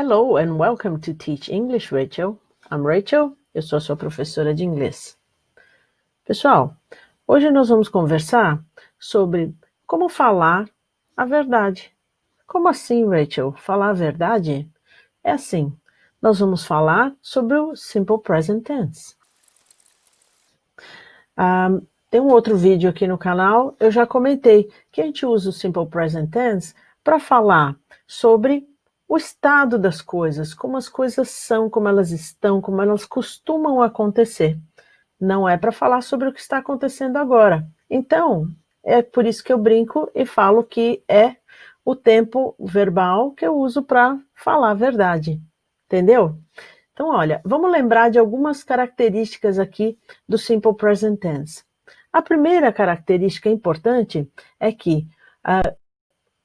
Hello and welcome to Teach English, Rachel. I'm Rachel, eu sou a sua professora de inglês. Pessoal, hoje nós vamos conversar sobre como falar a verdade. Como assim, Rachel? Falar a verdade? É assim, nós vamos falar sobre o Simple Present Tense. Tem um outro vídeo aqui no canal, eu já comentei que a gente usa o Simple Present Tense para falar sobre o estado das coisas, como as coisas são, como elas estão, como elas costumam acontecer. Não é para falar sobre o que está acontecendo agora. Então, é por isso que eu brinco e falo que é o tempo verbal que eu uso para falar a verdade. Entendeu? Então, olha, vamos lembrar de algumas características aqui do Simple Present Tense. A primeira característica importante é que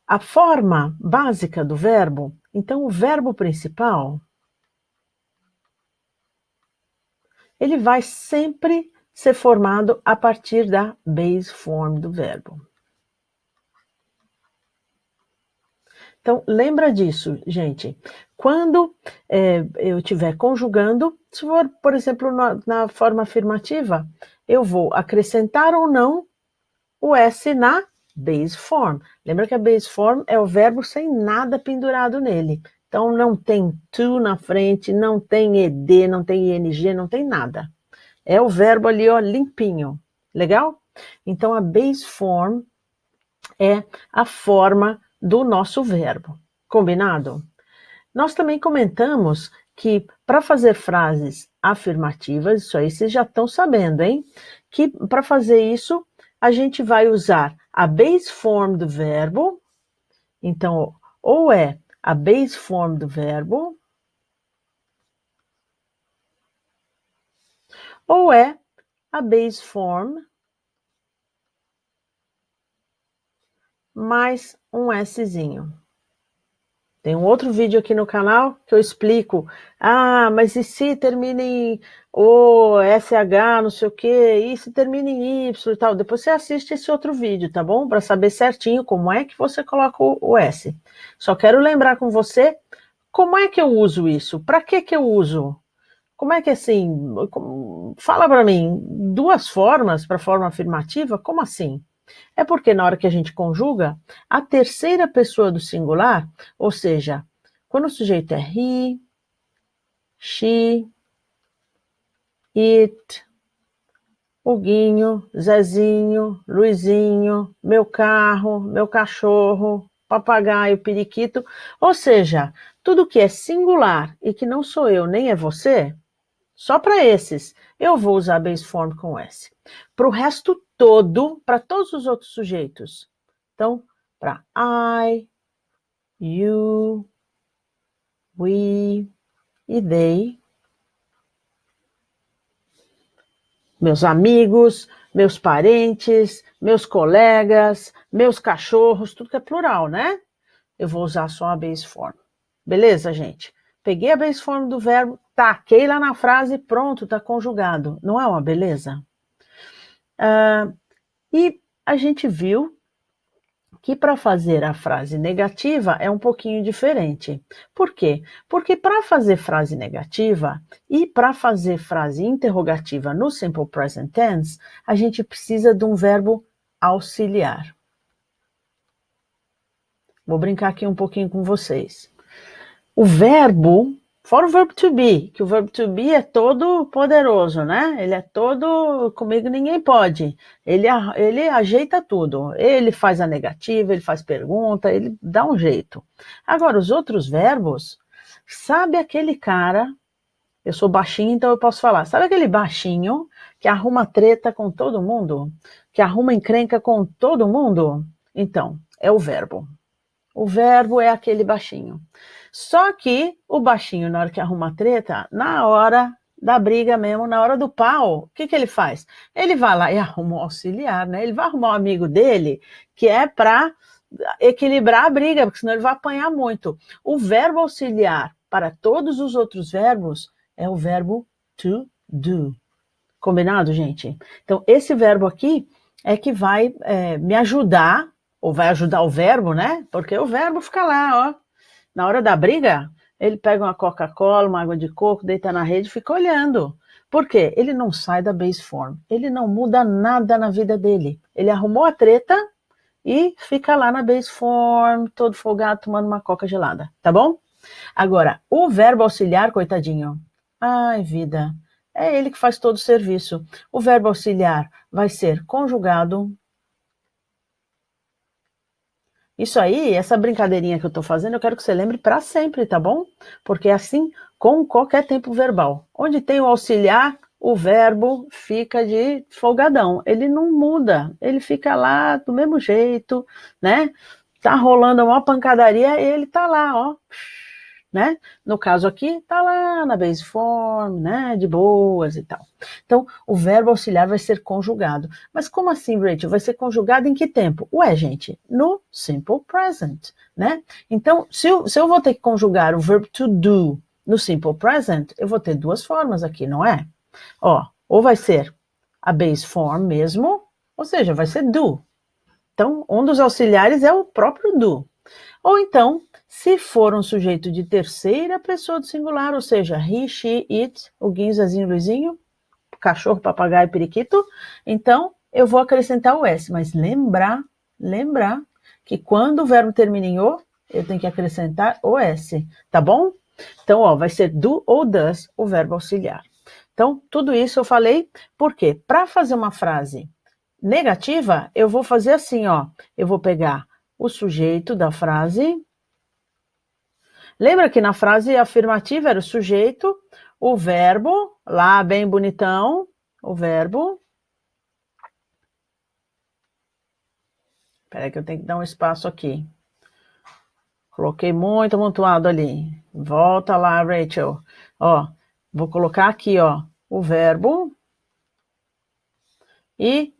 a forma básica do verbo, então o verbo principal, ele vai sempre ser formado a partir da base form do verbo. Então, lembra disso, gente. Quando eu estiver conjugando, se for, por exemplo, na forma afirmativa, eu vou acrescentar ou não o S na base form. Lembra que a base form é o verbo sem nada pendurado nele. Então, não tem to na frente, não tem ed, não tem ing, não tem nada. É o verbo ali, ó, limpinho. Legal? Então, a base form é a forma do nosso verbo. Combinado? Nós também comentamos que para fazer frases afirmativas, isso aí vocês já estão sabendo, hein? Que para fazer isso, a gente vai usar a base form do verbo. Então, ou é a base form do verbo, ou é a base form mais um Szinho. Tem um outro vídeo aqui no canal que eu explico. Mas e se termina em O, SH, não sei o quê, e se termina em Y e tal? Depois você assiste esse outro vídeo, tá bom? Para saber certinho como é que você coloca o S. Só quero lembrar com você como é que eu uso isso. Para que eu uso? Como é que assim? Fala para mim, duas formas para forma afirmativa? Como assim? É porque na hora que a gente conjuga, a terceira pessoa do singular, ou seja, quando o sujeito é he, she, it, Huguinho, Zezinho, Luizinho, meu carro, meu cachorro, papagaio, periquito, ou seja, tudo que é singular e que não sou eu nem é você, só para esses, eu vou usar base form com S. Para o resto todo, para todos os outros sujeitos. Então, para I, you, we e they, meus amigos, meus parentes, meus colegas, meus cachorros, tudo que é plural, né? Eu vou usar só a base form. Beleza, gente? Peguei a base form do verbo, taquei lá na frase, pronto, tá conjugado. Não é uma beleza? E a gente viu que para fazer a frase negativa é um pouquinho diferente. Por quê? Porque para fazer frase negativa e para fazer frase interrogativa no Simple Present Tense, a gente precisa de um verbo auxiliar. Vou brincar aqui um pouquinho com vocês. O verbo, fora o verbo to be, que o verbo to be é todo poderoso, né? Ele é todo, comigo ninguém pode. Ele ajeita tudo. Ele faz a negativa, ele faz pergunta, ele dá um jeito. Agora, os outros verbos, sabe aquele cara, eu sou baixinho, então eu posso falar, sabe aquele baixinho que arruma treta com todo mundo? Que arruma encrenca com todo mundo? Então, é o verbo. O verbo é aquele baixinho. Só que o baixinho, na hora que arruma treta, na hora da briga mesmo, na hora do pau, o que ele faz? Ele vai lá e arruma um auxiliar, né? Ele vai arrumar um amigo dele que é para equilibrar a briga, porque senão ele vai apanhar muito. O verbo auxiliar para todos os outros verbos é o verbo to do. Combinado, gente? Então, esse verbo aqui é que vai me ajudar, ou vai ajudar o verbo, né? Porque o verbo fica lá, ó. Na hora da briga, Ele pega uma Coca-Cola, uma água de coco, deita na rede e fica olhando. Por quê? Ele não sai da base form. Ele não muda nada na vida dele. Ele arrumou a treta e fica lá na base form, todo folgado, tomando uma coca gelada. Tá bom? Agora, o verbo auxiliar, coitadinho. Ai, vida. É ele que faz todo o serviço. O verbo auxiliar vai ser conjugado. Isso aí, essa brincadeirinha que eu tô fazendo, eu quero que você lembre para sempre, tá bom? Porque é assim com qualquer tempo verbal. Onde tem o auxiliar, o verbo fica de folgadão. Ele não muda, ele fica lá do mesmo jeito, né? Tá rolando uma pancadaria, ele tá lá, ó. Né? No caso aqui, tá lá na base form, né? De boas e tal. Então, o verbo auxiliar vai ser conjugado. Mas como assim, Rachel? Vai ser conjugado em que tempo? Ué, gente, no simple present, né? Então, se eu vou ter que conjugar o verbo to do no simple present, eu vou ter duas formas aqui, não é? Ó, ou vai ser a base form mesmo, ou seja, vai ser do. Então, um dos auxiliares é o próprio do. Ou então, se for um sujeito de terceira pessoa do singular, ou seja, he, she, it, o Guinzazinho, Luizinho, cachorro, papagaio, periquito, então eu vou acrescentar o S. Mas lembrar que quando o verbo termina em O, eu tenho que acrescentar o S, tá bom? Então, ó, vai ser do ou does o verbo auxiliar. Então, tudo isso eu falei, porque para fazer uma frase negativa, eu vou fazer assim, ó, eu vou pegar o sujeito da frase. Lembra que na frase afirmativa era o sujeito, o verbo, lá bem bonitão, o verbo. Espera que eu tenho que dar um espaço aqui. Coloquei muito amontoado ali. Volta lá, Rachel. Ó, vou colocar aqui, ó, o verbo. E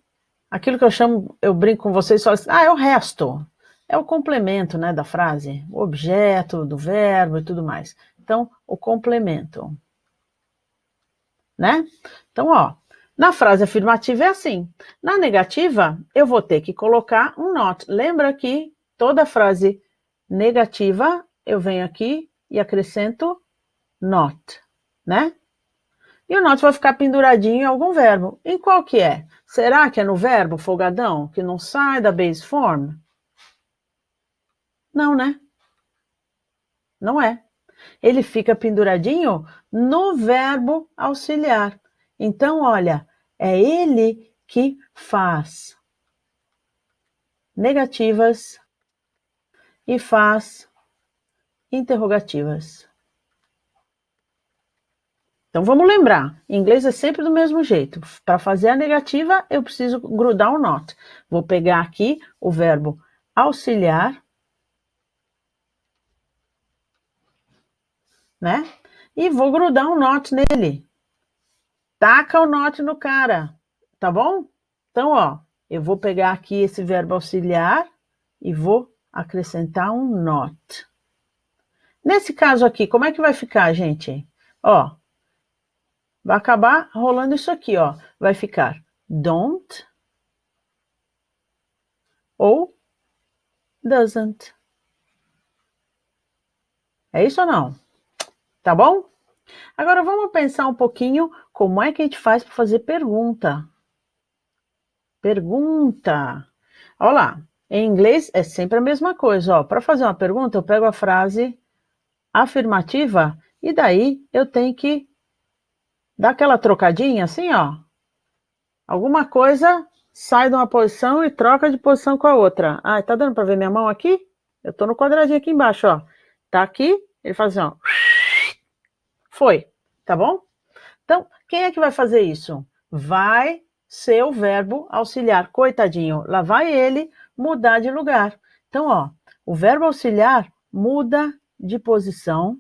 aquilo que eu chamo, eu brinco com vocês, só assim, é o resto. É o complemento, né, da frase. O objeto do verbo e tudo mais. Então, o complemento. Né? Então, ó, na frase afirmativa é assim. Na negativa, eu vou ter que colocar um not. Lembra que toda frase negativa, eu venho aqui e acrescento not, né? E o not vai ficar penduradinho em algum verbo. Em qual que é? Será que é no verbo folgadão, que não sai da base form? Não, né? Não é. Ele fica penduradinho no verbo auxiliar. Então, olha, é ele que faz negativas e faz interrogativas. Então vamos lembrar, em inglês é sempre do mesmo jeito. Para fazer a negativa, eu preciso grudar um not. Vou pegar aqui o verbo auxiliar, né? E vou grudar um not nele. Taca o not no cara, tá bom? Então, ó, eu vou pegar aqui esse verbo auxiliar e vou acrescentar um not. Nesse caso aqui, como é que vai ficar, gente? Ó, vai acabar rolando isso aqui, ó. Vai ficar don't ou doesn't. É isso ou não? Tá bom? Agora vamos pensar um pouquinho como é que a gente faz para fazer pergunta. Pergunta. Olha lá, em inglês é sempre a mesma coisa. Para fazer uma pergunta, eu pego a frase afirmativa e daí eu tenho que dar aquela trocadinha assim, ó. Alguma coisa sai de uma posição e troca de posição com a outra. Ah, tá dando para ver minha mão aqui? Eu tô no quadradinho aqui embaixo, ó. Tá aqui, ele faz assim, ó. Foi, tá bom? Então, quem é que vai fazer isso? Vai ser o verbo auxiliar. Coitadinho, lá vai ele mudar de lugar. Então, ó, o verbo auxiliar muda de posição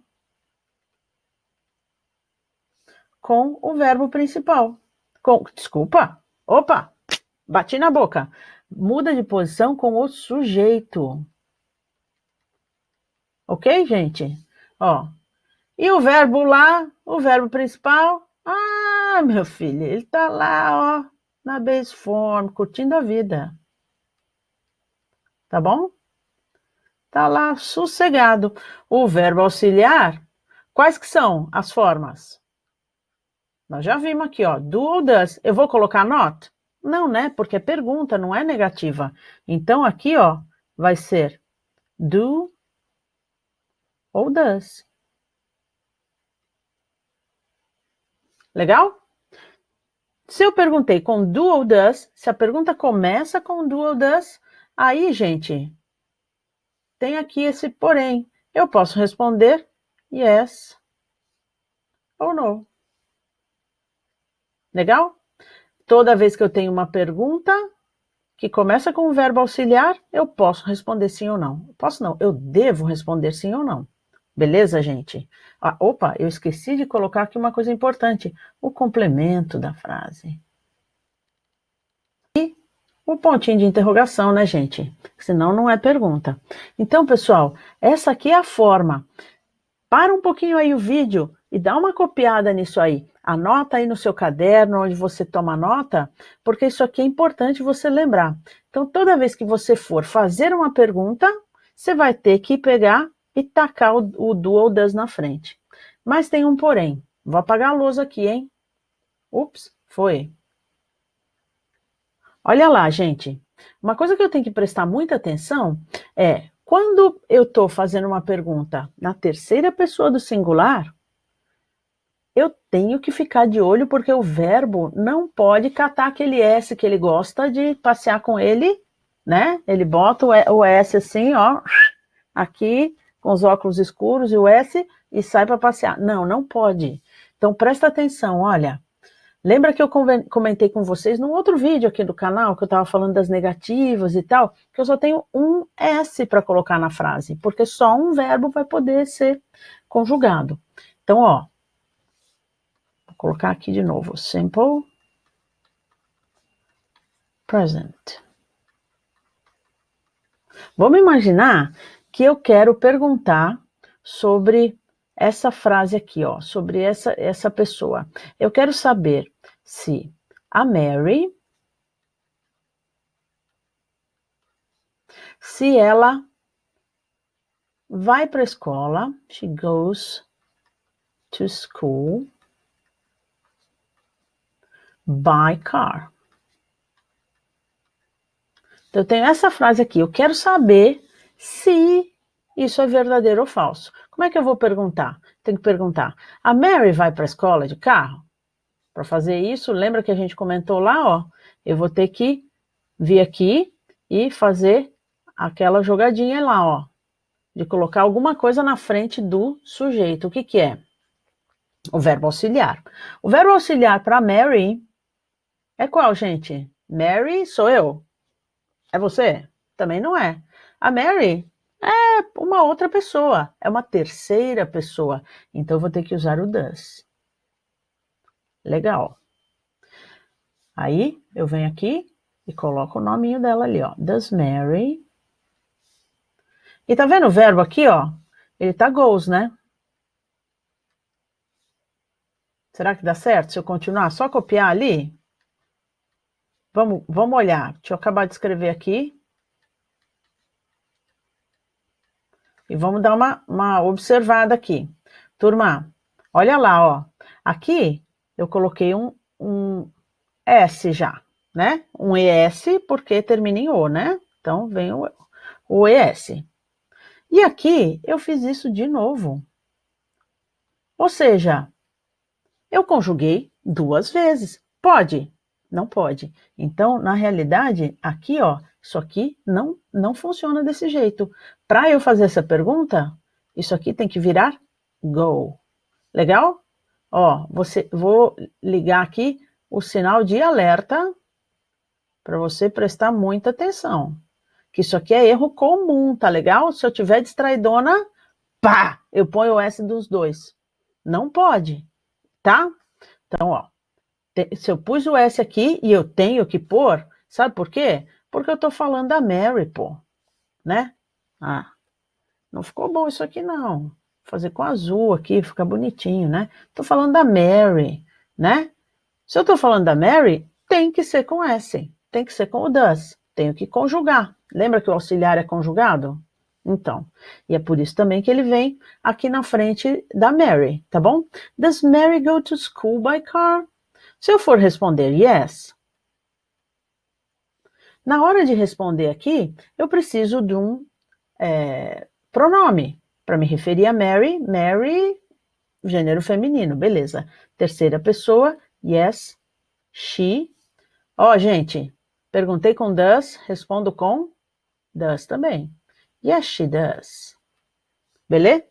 com o verbo principal. Desculpa, opa, bati na boca. Muda de posição com o sujeito. Ok, gente? Ó, e o verbo lá, o verbo principal, meu filho, ele tá lá, ó, na base form, curtindo a vida. Tá bom? Tá lá sossegado. O verbo auxiliar Quais que são as formas? Nós já vimos aqui, ó, do ou does. Eu vou colocar not? Não, né? Porque é pergunta, não é negativa. Então, aqui, ó, vai ser do ou does. Legal? Se eu perguntei com do ou does, se a pergunta começa com do ou does, aí, gente, tem aqui esse porém. Eu posso responder yes ou no. Legal? Toda vez que eu tenho uma pergunta que começa com o verbo auxiliar, eu posso responder sim ou não. Posso não, eu devo responder sim ou não. Beleza, gente? Ah, opa, eu esqueci de colocar aqui uma coisa importante. O complemento da frase. E o pontinho de interrogação, né, gente? Senão não é pergunta. Então, pessoal, essa aqui é a forma. Para um pouquinho aí o vídeo e dá uma copiada nisso aí. Anota aí no seu caderno onde você toma nota, porque isso aqui é importante você lembrar. Então, toda vez que você for fazer uma pergunta, você vai ter que pegar e tacar o do ou does na frente. Mas tem um porém. Vou apagar a lousa aqui, hein? Ups, foi. Olha lá, gente. Uma coisa que eu tenho que prestar muita atenção é quando eu estou fazendo uma pergunta na terceira pessoa do singular, eu tenho que ficar de olho porque o verbo não pode catar aquele S que ele gosta de passear com ele, né? Ele bota o S assim, ó, aqui com os óculos escuros e o S e sai para passear. Não, não pode. Então presta atenção, olha. Lembra que eu comentei com vocês num outro vídeo aqui do canal, que eu estava falando das negativas e tal, que eu só tenho um S para colocar na frase, porque só um verbo vai poder ser conjugado. Então, ó, vou colocar aqui de novo, simple present. Vamos imaginar que eu quero perguntar sobre essa frase aqui, ó, sobre essa pessoa. Eu quero saber se a Mary, se ela vai para a escola, she goes to school by car. Então, eu tenho essa frase aqui, eu quero saber se isso é verdadeiro ou falso. Como é que eu vou perguntar? Tenho que perguntar, a Mary vai para a escola de carro? Para fazer isso, lembra que a gente comentou lá, ó, eu vou ter que vir aqui e fazer aquela jogadinha lá, ó, de colocar alguma coisa na frente do sujeito. O que que é? O verbo auxiliar. O verbo auxiliar para Mary é qual, gente? Mary sou eu. É você? Também não é. A Mary é uma outra pessoa. É uma terceira pessoa. Então eu vou ter que usar o does. Legal. Aí eu venho aqui e coloco o nominho dela ali, ó. Does Mary. E tá vendo o verbo aqui, ó? Ele tá goes, né? Será que dá certo se eu continuar? Só copiar ali? Vamos olhar. Deixa eu acabar de escrever aqui. E vamos dar uma observada aqui. Turma, olha lá, ó. Aqui eu coloquei um S já, né? Um ES porque termina em O, né? Então vem o ES. E aqui eu fiz isso de novo. Ou seja, eu conjuguei duas vezes. Pode? Não pode. Então, na realidade, aqui, ó, isso aqui não funciona desse jeito. Para eu fazer essa pergunta, isso aqui tem que virar go. Legal? Ó, vou ligar aqui o sinal de alerta para você prestar muita atenção. Que isso aqui é erro comum, tá legal? Se eu tiver distraidona, pá, eu ponho o S dos dois. Não pode, tá? Então, ó, se eu pus o S aqui e eu tenho que pôr, sabe por quê? Porque eu tô falando da Mary, pô, né? Ah, não ficou bom isso aqui, não. Vou fazer com azul aqui, fica bonitinho, né? Tô falando da Mary, né? Se eu tô falando da Mary, tem que ser com S, tem que ser com o does, tenho que conjugar. Lembra que o auxiliar é conjugado? Então, e é por isso também que ele vem aqui na frente da Mary, tá bom? Does Mary go to school by car? Se eu for responder yes, na hora de responder aqui, eu preciso de um pronome para me referir a Mary. Mary, gênero feminino, beleza. Terceira pessoa, yes, she. Ó, gente, perguntei com does, respondo com does também. Yes, she does. Beleza?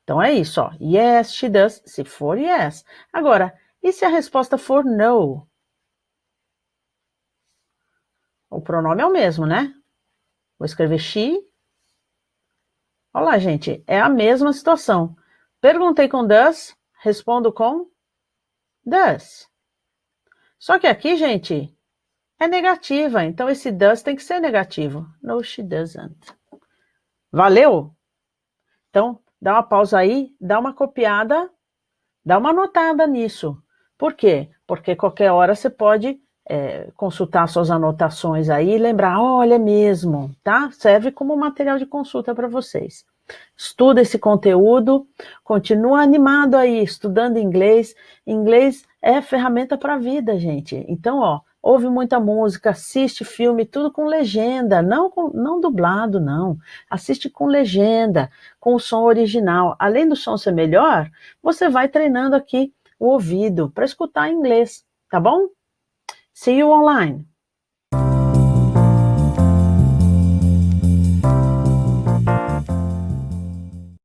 Então é isso, ó. Yes, she does, se for yes. Agora, e se a resposta for no? O pronome é o mesmo, né? Vou escrever she. Olha lá, gente, é a mesma situação. Perguntei com does, respondo com does. Só que aqui, gente, é negativa, então esse does tem que ser negativo. No, she doesn't. Valeu? Então, dá uma pausa aí, dá uma copiada, dá uma anotada nisso. Por quê? Porque qualquer hora você pode consultar suas anotações aí e lembrar, olha mesmo, tá? Serve como material de consulta para vocês. Estuda esse conteúdo, continua animado aí, estudando inglês. Inglês é ferramenta para a vida, gente. Então, ó, ouve muita música, assiste filme, tudo com legenda, não dublado, não. Assiste com legenda, com o som original. Além do som ser melhor, você vai treinando aqui o ouvido para escutar inglês, tá bom? See you online.